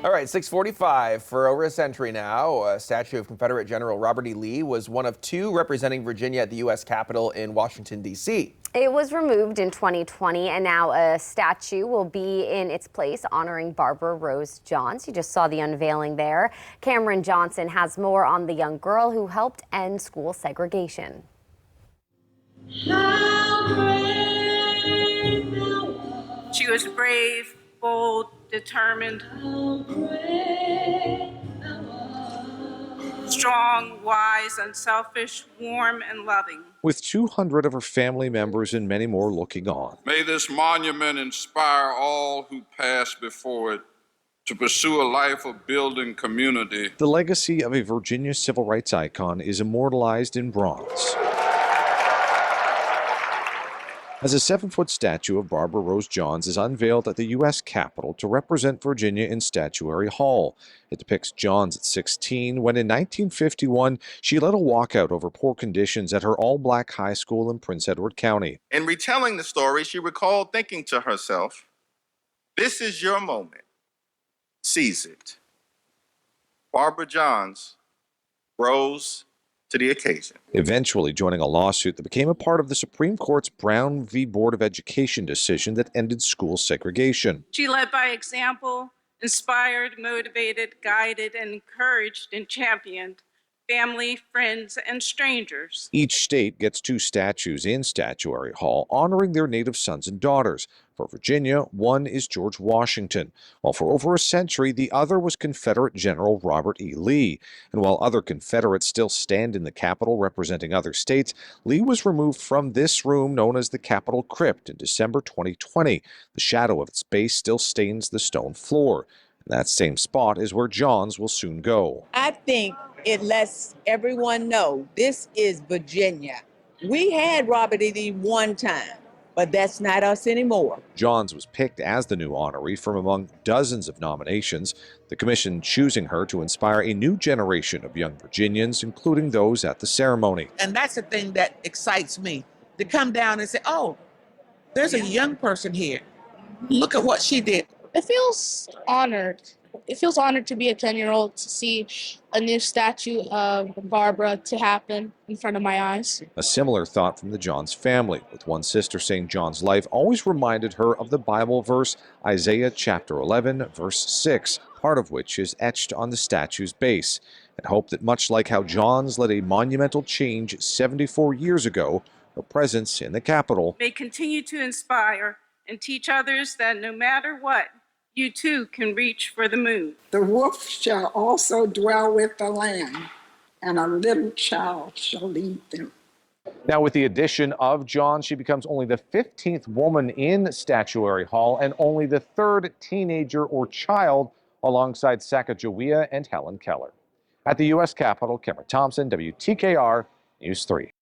All right, 6:45. For over a century now, a statue of Confederate General Robert E. Lee was one of two representing Virginia at the U.S. Capitol in Washington, D.C. It was removed in 2020, and now a statue will be in its place honoring Barbara Rose Johns. You just saw the unveiling there. Cameron Johnson has more on the young girl who helped end school segregation. She was brave, bold, determined, strong, wise, unselfish, warm, and loving. With 200 of her family members and many more looking on. May this monument inspire all who pass before it to pursue a life of building community. The legacy of a Virginia civil rights icon is immortalized in bronze. As a 7-foot statue of Barbara Rose Johns is unveiled at the U.S. Capitol to represent Virginia in Statuary Hall. It depicts Johns at 16 when in 1951 she led a walkout over poor conditions at her all-black high school in Prince Edward County. In retelling the story, she recalled thinking to herself, "This is your moment. Seize it." Barbara Johns rose to the occasion. Eventually joining a lawsuit that became a part of the Supreme Court's Brown v. Board of Education decision that ended school segregation. She led by example, inspired, motivated, guided, and encouraged and championed family, friends, and strangers. Each state gets 2 statues in Statuary Hall honoring their native sons and daughters. For Virginia, one is George Washington, while for over a century the other was Confederate General Robert E. Lee. And while other Confederates still stand in the Capitol representing other states, Lee was removed from this room known as the Capitol Crypt in December 2020. The shadow of its base still stains the stone floor. That same spot is where Johns will soon go. I think it lets everyone know this is Virginia. We had Robert E. Lee one time, but that's not us anymore. Johns was picked as the new honoree from among dozens of nominations, the commission choosing her to inspire a new generation of young Virginians, including those at the ceremony. And that's the thing that excites me, to come down and say, oh, there's a young person here. Look at what she did. It feels honored. It feels honored to be a 10-year-old, to see a new statue of Barbara to happen in front of my eyes. A similar thought from the Johns family, with one sister saying John's life always reminded her of the Bible verse Isaiah chapter 11, verse 6, part of which is etched on the statue's base, and hope that much like how Johns led a monumental change 74 years ago, her presence in the Capitol May continue to inspire and teach others that no matter what, you too can reach for the moon. The wolf shall also dwell with the lamb, and a little child shall lead them. Now, with the addition of John, she becomes only the 15th woman in Statuary Hall and only the 3rd teenager or child alongside Sacagawea and Helen Keller. At the U.S. Capitol, Cameron Thompson, WTKR News 3.